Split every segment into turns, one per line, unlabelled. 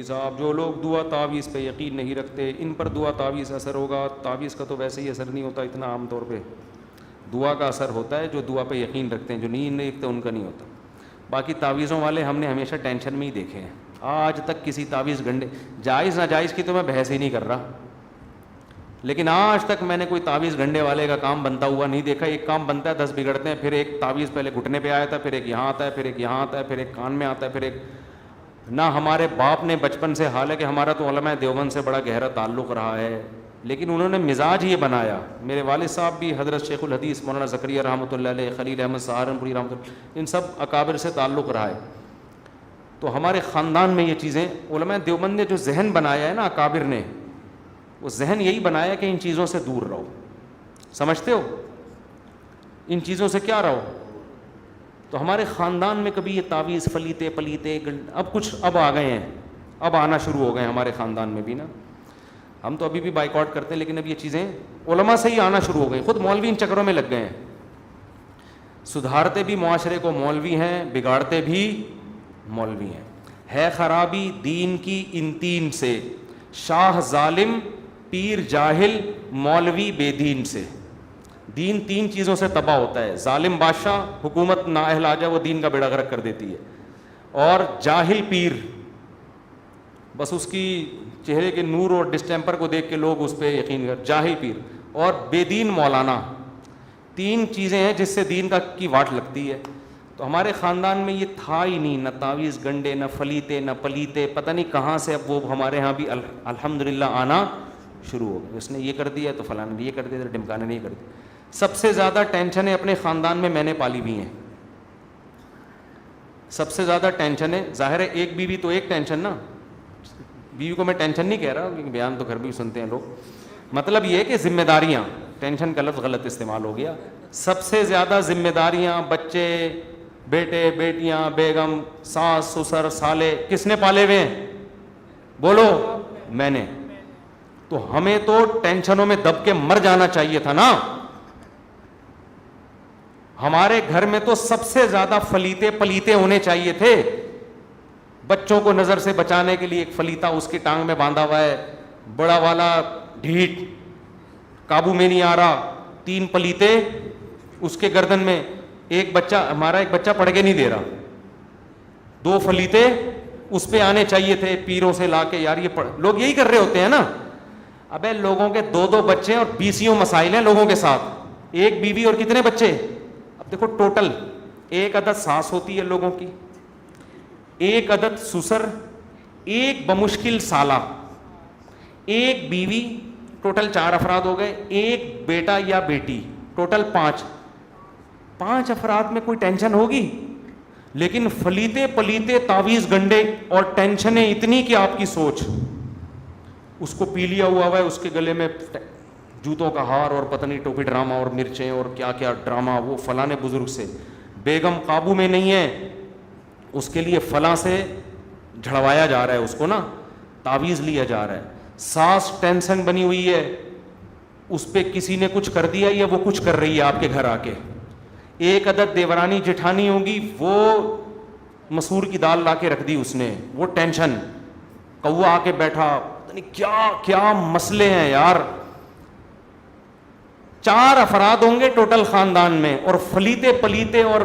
صاحب جو لوگ دعا تعویذ پہ یقین نہیں رکھتے ان پر دعا تعویذ اثر ہوگا؟ تعویذ کا تو ویسے ہی اثر نہیں ہوتا اتنا عام طور پہ، دعا کا اثر ہوتا ہے جو دعا پہ یقین رکھتے ہیں، جو نہیں رکھتے ان کا نہیں ہوتا۔ باقی تعویذوں والے ہم نے ہمیشہ ٹینشن میں ہی دیکھے ہیں، آج تک کسی تعویذ گنڈے جائز ناجائز کی تو میں بحث ہی نہیں کر رہا، لیکن آج تک میں نے کوئی تعویذ گنڈے والے کا کام بنتا ہوا نہیں دیکھا۔ ایک کام بنتا ہے 10 بگڑتے ہیں، پھر ایک تعویذ پہلے گھٹنے پہ آیا تھا، پھر ایک یہاں آتا ہے، پھر ایک یہاں آتا ہے، پھر ایک کان میں آتا ہے، پھر ایک نہ ہمارے باپ نے بچپن سے، حالانکہ ہمارا تو علماء دیوبند سے بڑا گہرا تعلق رہا ہے، لیکن انہوں نے مزاج یہ بنایا۔ میرے والد صاحب بھی حضرت شیخ الحدیث مولانا زکریا رحمۃ اللہ علیہ، خلیل احمد سہارنپوری رحمۃ اللہ، ان سب اکابر سے تعلق رہا ہے، تو ہمارے خاندان میں یہ چیزیں علماء دیوبند نے جو ذہن بنایا ہے نا اکابر نے، وہ ذہن یہی بنایا کہ ان چیزوں سے دور رہو۔ سمجھتے ہو؟ ان چیزوں سے کیا رہو؟ تو ہمارے خاندان میں کبھی یہ تعویذ فلیتے پلیتے اب آ گئے ہیں، اب آنا شروع ہو گئے ہیں ہمارے خاندان میں بھی نا۔ ہم تو ابھی بھی بائیکاٹ کرتے ہیں، لیکن اب یہ چیزیں علماء سے ہی آنا شروع ہو گئی، خود مولوی ان چکروں میں لگ گئے ہیں۔ سدھارتے بھی معاشرے کو مولوی ہیں، بگاڑتے بھی مولوی ہیں۔ ہے خرابی دین کی ان تین سے، شاہ ظالم، پیر جاہل، مولوی بے دین سے۔ دین 3 چیزوں سے تباہ ہوتا ہے، ظالم بادشاہ، حکومت نااہل آ جائے وہ دین کا بیڑا غرق کر دیتی ہے، اور جاہل پیر، بس اس کی چہرے کے نور اور ڈسٹیمپر کو دیکھ کے لوگ اس پہ یقین کر، جاہل پیر، اور بے دین مولانا۔ 3 چیزیں ہیں جس سے دین کی واٹ لگتی ہے۔ تو ہمارے خاندان میں یہ تھا ہی نہیں، نہ تعویذ گنڈے، نہ فلیتے، نہ پلیتے، پتہ نہیں کہاں سے اب وہ ہمارے ہاں بھی الحمدللہ آنا شروع ہو گئے۔ اس نے یہ کر دیا تو فلاں نے یہ کر دیا، تو ڈمکانے نے یہ کر دیا۔ سب سے زیادہ ٹینشنیں اپنے خاندان میں نے پالی بھی ہیں، سب سے زیادہ ٹینشنیں، ظاہر ہے ایک بیوی تو ایک ٹینشن نا، بیوی کو میں ٹینشن نہیں کہہ رہا کیونکہ بیان تو گھر بھی سنتے ہیں لوگ، مطلب یہ کہ ذمہ داریاں، ٹینشن کا لفظ غلط استعمال ہو گیا۔ سب سے زیادہ ذمہ داریاں، بچے، بیٹے بیٹیاں، بیگم، ساس سسر سالے، کس نے پالے ہوئے ہیں؟ بولو، میں نے۔ تو ہمیں تو ٹینشنوں میں دب کے مر جانا چاہیے تھا نا۔ ہمارے گھر میں تو سب سے زیادہ فلیتے پلیتے ہونے چاہیے تھے۔ بچوں کو نظر سے بچانے کے لیے ایک فلیتا اس کی ٹانگ میں باندھا ہوا ہے، بڑا والا ڈھیٹ قابو میں نہیں آ رہا، 3 پلیتے اس کے گردن میں، ہمارا ایک بچہ پڑھ کے نہیں دے رہا، 2 فلیتے اس پہ آنے چاہیے تھے پیروں سے لا کے، یار یہ لوگ یہی کر رہے ہوتے ہیں نا۔ ابے لوگوں کے 2 بچے ہیں اور 20 مسائل ہیں لوگوں کے ساتھ، ایک بیوی اور کتنے بچے؟ اب دیکھو ٹوٹل 1 عدد ساس ہوتی ہے لوگوں کی، 1 عدد سسر، 1 بمشکل سالہ، 1 بیوی، ٹوٹل 4 افراد ہو گئے، 1 بیٹا یا بیٹی، ٹوٹل 5 افراد میں کوئی ٹینشن ہوگی؟ لیکن فلیتے پلیتے تعویذ گنڈے اور ٹینشنیں اتنی کہ آپ کی سوچ، اس کو پی لیا ہوا ہے، اس کے گلے میں جوتوں کا ہار اور پتہ نہیں ٹوپی ڈرامہ اور مرچیں اور کیا کیا ڈرامہ، وہ فلاں بزرگ سے، بیگم قابو میں نہیں ہے، اس کے لیے فلاں سے جھڑوایا جا رہا ہے، اس کو نا تعویذ لیا جا رہا ہے، ساس ٹینشن بنی ہوئی ہے، اس پہ کسی نے کچھ کر دیا یا وہ کچھ کر رہی ہے آپ کے گھر آ کے، 1 عدد دیورانی جٹھانی ہوگی، وہ مسور کی دال لا کے رکھ دی اس نے، وہ ٹینشن، کوا آ کے بیٹھا، پتہ نہیں کیا کیا مسئلے ہیں یار۔ 4 افراد ہوں گے ٹوٹل خاندان میں، اور فلیتے پلیتے اور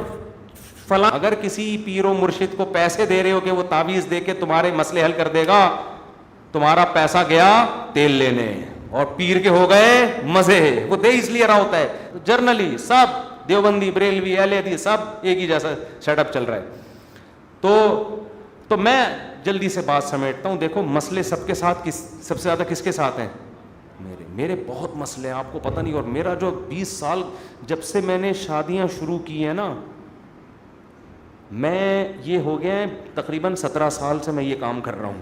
فلاں۔ اگر کسی پیر و مرشد کو پیسے دے رہے ہو کہ وہ تعویذ دے کے تمہارے مسئلے حل کر دے گا، تمہارا پیسا گیا تیل لینے، اور پیر کے ہو گئے مزے، وہ دے اس لیے رہا ہوتا ہے۔ جرنلی سب دیوبندی، بریلوی، اہل حدیث سب ایک ہی جیسا سیٹ اپ چل رہا ہے۔ تو میں جلدی سے بات سمیٹتا ہوں۔ دیکھو مسئلے سب کے ساتھ سب سے زیادہ کس کے ساتھ ہیں؟ میرے بہت مسئلے ہیں، آپ کو پتہ نہیں۔ اور میرا جو 20 سال جب سے میں نے شادیاں شروع کی ہیں نا، میں یہ ہو گیا ہے تقریباً 17 سال سے میں یہ کام کر رہا ہوں،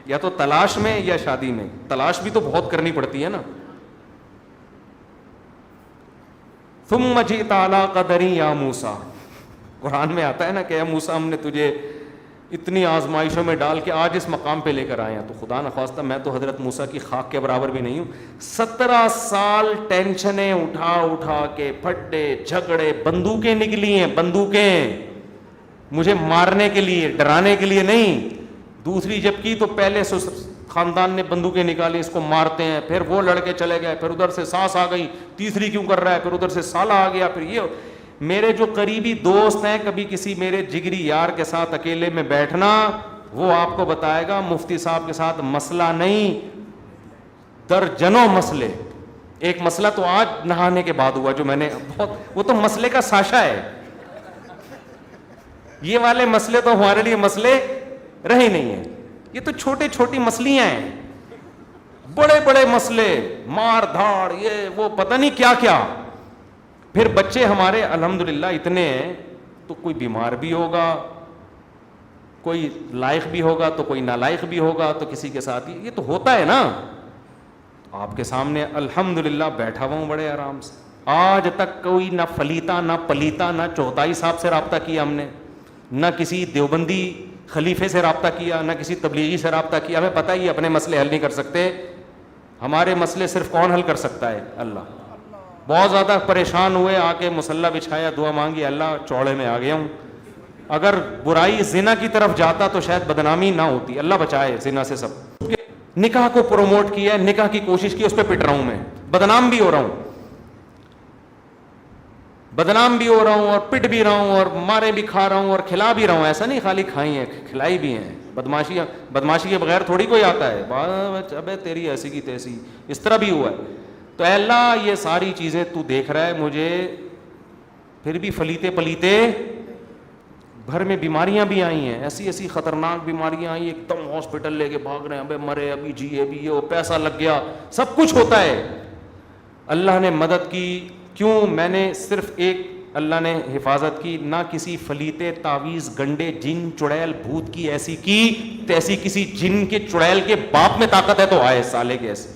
یا تو تلاش میں یا شادی میں۔ تلاش بھی تو بہت کرنی پڑتی ہے نا۔ ثم جئت علی قدری یا موسیٰ، قرآن میں آتا ہے نا کہ اے موسیٰ ہم نے تجھے اتنی آزمائشوں میں ڈال کے آج اس مقام پہ لے کر آئے ہیں۔ تو خدا نخواستہ میں تو حضرت موسیٰ کی خاک کے برابر بھی نہیں ہوں۔ 17 سال ٹینشنیں اٹھا کے، پھٹے جھگڑے، بندوقیں نکلی ہیں، بندوقیں، مجھے مارنے کے لیے, ڈرانے کے لیے نہیں. دوسری جب کی تو پہلے خاندان نے بندوقیں نکالی, اس کو مارتے ہیں, پھر وہ لڑکے چلے گئے, پھر ادھر سے ساس آ گئی, تیسری کیوں کر رہا ہے, پھر ادھر سے سالہ آ گیا, پھر یہ. میرے جو قریبی دوست ہیں, کبھی کسی میرے جگری یار کے ساتھ اکیلے میں بیٹھنا, وہ آپ کو بتائے گا مفتی صاحب کے ساتھ مسئلہ نہیں, درجنوں مسئلے. ایک مسئلہ تو آج نہانے کے بعد ہوا جو میں نے وہ تو مسئلے کا ساشا ہے. یہ والے مسئلے تو ہمارے لیے مسئلے رہے نہیں ہیں, یہ تو چھوٹے چھوٹی مسلیاں ہیں. بڑے بڑے مسئلے, مار دھاڑ, یہ وہ پتہ نہیں کیا کیا. پھر بچے ہمارے الحمدللہ اتنے ہیں, تو کوئی بیمار بھی ہوگا, کوئی لائق بھی ہوگا, تو کوئی نالائق بھی ہوگا, تو کسی کے ساتھ یہ تو ہوتا ہے نا. آپ کے سامنے الحمدللہ بیٹھا ہوا ہوں بڑے آرام سے. آج تک کوئی نہ فلیتا نہ پلیتا, نہ چوتھائی صاحب سے رابطہ کیا ہم نے, نہ کسی دیوبندی خلیفے سے رابطہ کیا, نہ کسی تبلیغی سے رابطہ کیا. ہمیں پتہ ہی اپنے مسئلے حل نہیں کر سکتے, ہمارے مسئلے صرف کون حل کر سکتا ہے؟ اللہ. بہت زیادہ پریشان ہوئے, آ کے مصلی بچھایا, دعا مانگی, اللہ چوڑے میں آ گیا ہوں. اگر برائی زنا کی طرف جاتا تو شاید بدنامی نہ ہوتی, اللہ بچائے زنا سے. سب نکاح کو پروموٹ کیا ہے, نکاح کی کوشش کی, اس پہ پٹ رہا ہوں میں, بدنام بھی ہو رہا ہوں, بدنام بھی ہو رہا ہوں, اور پٹ بھی رہا ہوں, اور مارے بھی کھا رہا ہوں, اور کھلا بھی رہا ہوں. ایسا نہیں خالی کھائی ہیں, کھلائی بھی ہیں. بدماشی کے بغیر تھوڑی کوئی آتا ہے, ابے تیری ایسی کی تیسی, اس طرح بھی ہوا ہے. تو اے اللہ یہ ساری چیزیں تو دیکھ رہا ہے مجھے, پھر بھی فلیتے پلیتے گھر میں بیماریاں بھی آئی ہیں, ایسی ایسی خطرناک بیماریاں آئی, ایک دم ہاسپٹل لے کے بھاگ رہے ہیں, ابے مرے, ابھی جی, ابھی یہ پیسہ لگ گیا, سب کچھ ہوتا ہے. اللہ نے مدد کی. کیوں؟ میں نے صرف ایک, اللہ نے حفاظت کی, نہ کسی فلیتے تعویذ گنڈے جن چڑیل بھوت کی ایسی کی تیسی, کسی جن کے چڑیل کے باپ میں طاقت ہے تو آئے سالے کے ایسے.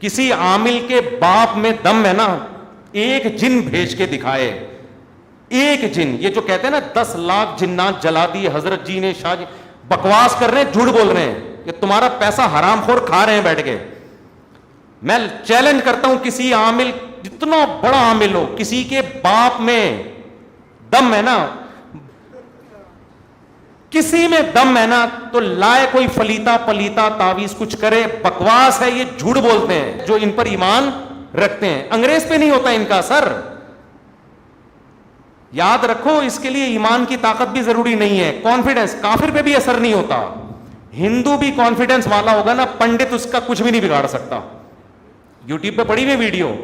کسی عامل کے باپ میں دم ہے نا, ایک جن بھیج کے دکھائے, ایک جن. یہ جو کہتے ہیں نا 10 لاکھ جنات جلا دیے حضرت جی نے, شاہ جی, بکواس کر رہے ہیں, جھوٹ بول رہے ہیں, کہ تمہارا پیسہ حرام خور کھا رہے ہیں بیٹھ کے. میں چیلنج کرتا ہوں, کسی عامل, جتنا بڑا عامل ہو, کسی کے باپ میں دم ہے نا, کسی میں دم ہے نا, تو لائے کوئی فلیتا پلیتا تعویذ کچھ کرے, بکواس ہے, یہ جھوٹ بولتے ہیں جو ان پر ایمان رکھتے ہیں. انگریز پہ نہیں ہوتا ان کا اثر, یاد رکھو. اس کے لیے ایمان کی طاقت بھی ضروری نہیں ہے, کانفیڈنس. کافر پہ بھی اثر نہیں ہوتا. ہندو بھی کانفیڈنس والا ہوگا نا, پنڈت اس کا کچھ بھی نہیں بگاڑ سکتا. یوٹیوب پہ پڑی ہوئی ویڈیو,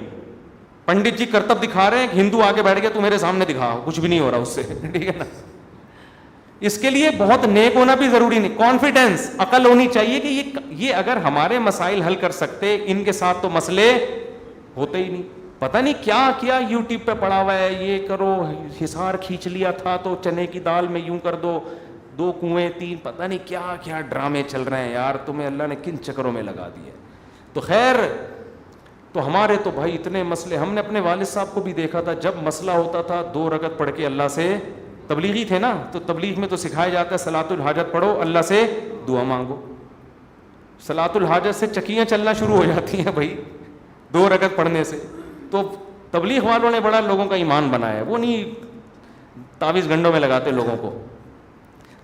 پنڈت جی کرتب دکھا رہے ہیں, ہندو آگے بیٹھ گیا, تو میرے سامنے دکھا, کچھ بھی نہیں ہو رہا اس سے, ٹھیک ہے نا. اس کے لیے بہت نیک ہونا بھی ضروری نہیں, کانفیڈنس, عقل ہونی چاہیے کہ یہ اگر ہمارے مسائل حل کر سکتے, ان کے ساتھ تو مسئلے ہوتے ہی نہیں. پتہ نہیں کیا کیا یوٹیوب پہ پڑا ہوا ہے, یہ کرو, حصار کھینچ لیا تھا تو چنے کی دال میں یوں کر دو, 2 کنویں 3, پتہ نہیں کیا کیا ڈرامے چل رہے ہیں یار. تمہیں اللہ نے کن چکروں میں لگا دیے. تو خیر, تو ہمارے تو بھائی اتنے مسئلے. ہم نے اپنے والد صاحب کو بھی دیکھا تھا, جب مسئلہ ہوتا تھا 2 رکعت پڑھ کے اللہ سے, تبلیغی تھے نا, تو تبلیغ میں تو سکھایا جاتا ہے صلاۃ الحاجت پڑھو, اللہ سے دعا مانگو. صلاۃ الحاجت سے چکیاں چلنا شروع ہو جاتی ہیں بھائی 2 رکعت پڑھنے سے. تو تبلیغ والوں نے بڑا لوگوں کا ایمان بنایا ہے, وہ نہیں تعویذ گنڈوں میں لگاتے لوگوں کو.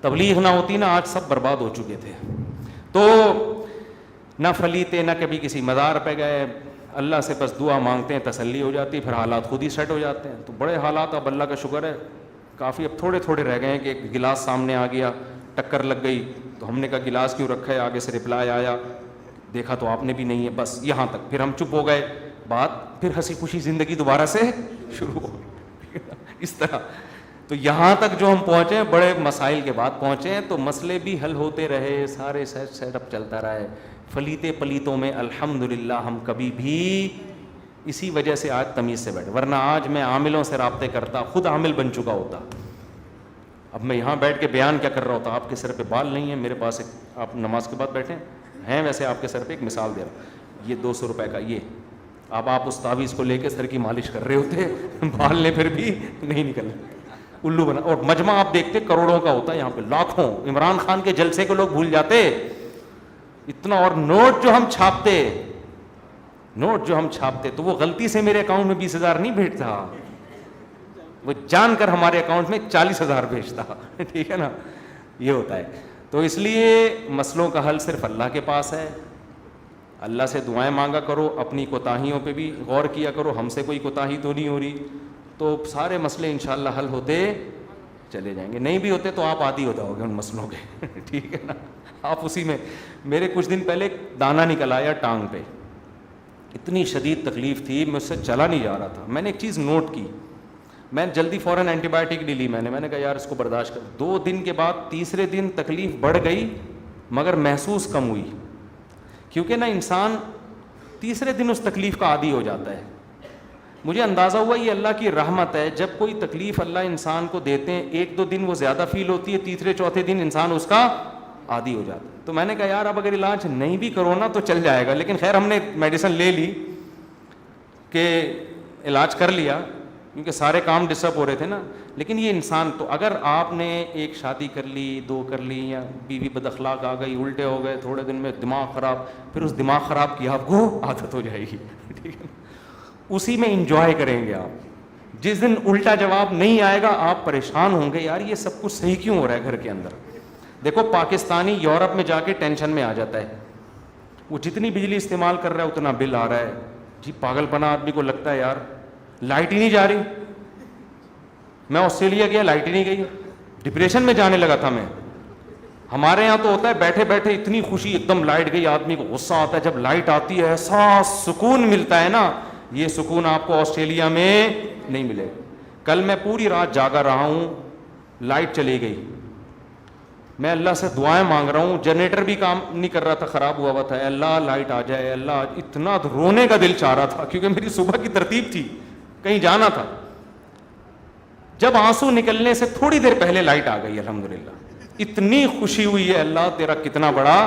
تبلیغ نہ ہوتی نا, آج سب برباد ہو چکے تھے. تو نہ فلیتے, نہ کبھی کسی مزار پہ گئے, اللہ سے بس دعا مانگتے ہیں, تسلی ہو جاتی, پھر حالات خود ہی سیٹ ہو جاتے ہیں. تو بڑے حالات اب اللہ کا شکر ہے کافی اب تھوڑے تھوڑے رہ گئے ہیں, کہ ایک گلاس سامنے آ گیا, ٹکر لگ گئی, تو ہم نے کہا گلاس کیوں رکھا ہے, آگے سے رپلائی آیا, دیکھا تو آپ نے بھی نہیں ہے, بس یہاں تک. پھر ہم چپ ہو گئے, بات پھر ہنسی خوشی زندگی دوبارہ سے شروع ہو اس طرح. تو یہاں تک جو ہم پہنچے ہیں, بڑے مسائل کے بعد پہنچے ہیں, تو مسئلے بھی حل ہوتے رہے, سارے سیٹ اپ چلتا رہا ہے. فلیتے پلیتوں میں الحمدللہ ہم کبھی بھی, اسی وجہ سے آج تمیز سے بیٹھے, ورنہ آج میں عاملوں سے رابطے کرتا, خود عامل بن چکا ہوتا. اب میں یہاں بیٹھ کے بیان کیا کر رہا ہوتا. آپ کے سر پہ بال نہیں ہے, میرے پاس ایک, آپ نماز کے بعد بیٹھے ہیں ویسے آپ کے سر پہ ایک مثال دے رہا ہوں, یہ 200 روپے کا, یہ اب آپ اس تعویذ کو لے کے سر کی مالش کر رہے ہوتے, بال نے پھر بھی نہیں نکلے, الو بنا. اور مجمع آپ دیکھتے کروڑوں کا ہوتا ہے, یہاں پہ لاکھوں. عمران خان کے جلسے کو لوگ بھول جاتے اتنا. اور نوٹ جو ہم چھاپتے, تو وہ غلطی سے میرے اکاؤنٹ میں 20,000 نہیں بھیجتا, وہ جان کر ہمارے اکاؤنٹ میں 40,000 بھیجتا. ٹھیک ہے نا, یہ ہوتا ہے. تو اس لیے مسئلوں کا حل صرف اللہ کے پاس ہے. اللہ سے دعائیں مانگا کرو, اپنی کوتاہیوں پہ بھی غور کیا کرو, ہم سے کوئی کوتاہی تو نہیں ہو رہی, تو سارے مسئلے انشاءاللہ حل ہوتے چلے جائیں گے. نہیں بھی ہوتے تو آپ عادی ہو جاؤ گے ان مسئلوں کے. ٹھیک ہے نا, آپ اسی میں. میرے کچھ دن پہلے دانہ نکل آیا ٹانگ پہ, اتنی شدید تکلیف تھی, مجھ سے چلا نہیں جا رہا تھا. میں نے ایک چیز نوٹ کی, میں جلدی فوراً اینٹی بایوٹک نہیں لی میں نے کہا یار اس کو برداشت کر. 2 دن کے بعد تیسرے دن تکلیف بڑھ گئی مگر محسوس کم ہوئی, کیونکہ نا انسان تیسرے دن اس تکلیف کا عادی ہو جاتا ہے. مجھے اندازہ ہوا یہ اللہ کی رحمت ہے, جب کوئی تکلیف اللہ انسان کو دیتے ہیں 1-2 دن وہ زیادہ فیل ہوتی ہے, تیسرے چوتھے دن انسان اس کا عادی ہو جاتا ہے. تو میں نے کہا یار اب اگر علاج نہیں بھی کرو نا تو چل جائے گا. لیکن خیر ہم نے میڈیسن لے لی کہ علاج کر لیا, کیونکہ سارے کام ڈسٹرب ہو رہے تھے نا. لیکن یہ انسان, تو اگر آپ نے ایک شادی کر لی, 2 کر لی, یا بیوی بد اخلاق آ گئی, الٹے ہو گئے, تھوڑے دن میں دماغ خراب, پھر اس دماغ خراب کی آپ کو عادت ہو جائے گی. ٹھیک ہے, اسی میں انجوائے کریں گے آپ. جس دن الٹا جواب نہیں آئے گا آپ پریشان ہوں گے, یار یہ سب کچھ صحیح کیوں ہو رہا ہے گھر کے اندر. دیکھو پاکستانی یورپ میں جا کے ٹینشن میں آ جاتا ہے, وہ جتنی بجلی استعمال کر رہا ہے اتنا بل آ رہا ہے. جی پاگل پنا آدمی کو لگتا ہے یار لائٹ ہی نہیں جا رہی. میں آسٹریلیا گیا, لائٹ ہی نہیں گئی, ڈپریشن میں جانے لگا تھا میں. ہمارے یہاں تو ہوتا ہے بیٹھے بیٹھے اتنی خوشی, ایک دم لائٹ گئی آدمی کو غصہ آتا ہے, جب لائٹ آتی ہے ایسا سکون ملتا ہے نا, یہ سکون آپ کو آسٹریلیا میں نہیں ملے گا. کل میں پوری رات جاگا رہا ہوں, لائٹ چلی گئی, میں اللہ سے دعائیں مانگ رہا ہوں, جنریٹر بھی کام نہیں کر رہا تھا, خراب ہوا ہوا تھا, اللہ لائٹ آ جائے اللہ. اتنا رونے کا دل چاہ رہا تھا کیونکہ میری صبح کی ترتیب تھی, کہیں جانا تھا. جب آنسو نکلنے سے تھوڑی دیر پہلے لائٹ آ گئی الحمدللہ, اتنی خوشی ہوئی ہے, اللہ تیرا کتنا بڑا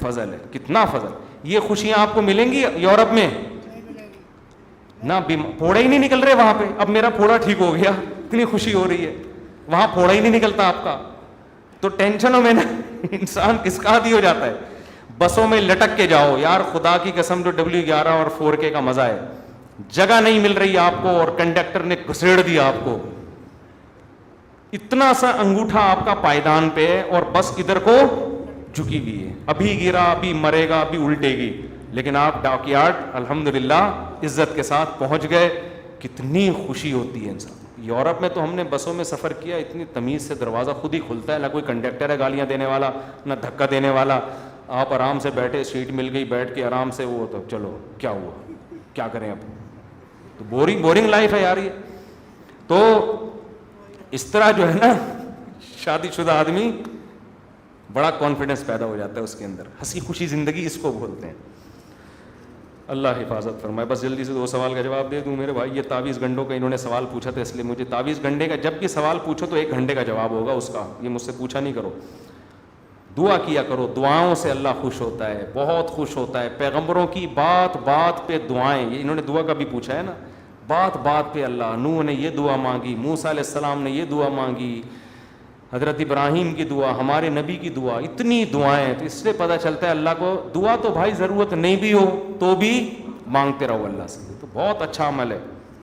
فضل ہے, کتنا فضل. یہ خوشیاں آپ کو ملیں گی یورپ میں نہ, پھوڑے ہی نہیں نکل رہے وہاں پہ. اب میرا پھوڑا ٹھیک ہو گیا, اتنی خوشی ہو رہی ہے, وہاں پھوڑا ہی نہیں نکلتا آپ کا. تو ٹینشنوں میں نا انسان کس کا عادی ہو جاتا ہے. بسوں میں لٹک کے جاؤ یار, خدا کی قسم جو W11 اور 4K کا مزہ ہے, جگہ نہیں مل رہی آپ کو اور کنڈکٹر نے گھسیڑ دیا آپ کو, اتنا سا انگوٹھا آپ کا پائیدان پہ ہے اور بس ادھر کو جھکی ہوئی ہے, ابھی گرا ابھی مرے گا ابھی الٹے گی, لیکن آپ ڈاک یارڈ الحمدللہ عزت کے ساتھ پہنچ گئے. کتنی خوشی ہوتی ہے انسان. یورپ میں تو ہم نے بسوں میں سفر کیا, اتنی تمیز سے دروازہ خود ہی کھلتا ہے, نہ کوئی کنڈکٹر ہے گالیاں دینے والا, نہ دھکا دینے والا. آپ آرام سے بیٹھے, سیٹ مل گئی, بیٹھ کے آرام سے, وہ تو چلو کیا ہوا, کیا کریں اب. تو بورنگ لائف ہے یار یہ. تو اس طرح جو ہے نا شادی شدہ آدمی بڑا کانفیڈنس پیدا ہو جاتا ہے اس کے اندر, ہنسی خوشی زندگی اس کو بولتے ہیں. اللہ حفاظت فرمائے. بس جلدی سے 2 سوال کا جواب دے دوں میرے بھائی. یہ تعویذ گنڈوں کا انہوں نے سوال پوچھا تھا, اس لیے مجھے تعویذ گنڈے کا جب بھی سوال پوچھو تو 1 گھنٹے کا جواب ہوگا اس کا, یہ مجھ سے پوچھا نہیں کرو. دعا کیا کرو, دعاؤں سے اللہ خوش ہوتا ہے, بہت خوش ہوتا ہے. پیغمبروں کی بات بات پہ دعائیں, یہ انہوں نے دعا کا بھی پوچھا ہے نا, بات بات پہ اللہ. نوح نے یہ دعا مانگی, موسیٰ علیہ السلام نے یہ دعا مانگی, حضرت ابراہیم کی دعا, ہمارے نبی کی دعا, اتنی دعائیں. تو اس سے پتہ چلتا ہے اللہ کو دعا تو بھائی ضرورت نہیں بھی ہو تو بھی مانگتے رہو اللہ سے, تو بہت اچھا عمل ہے.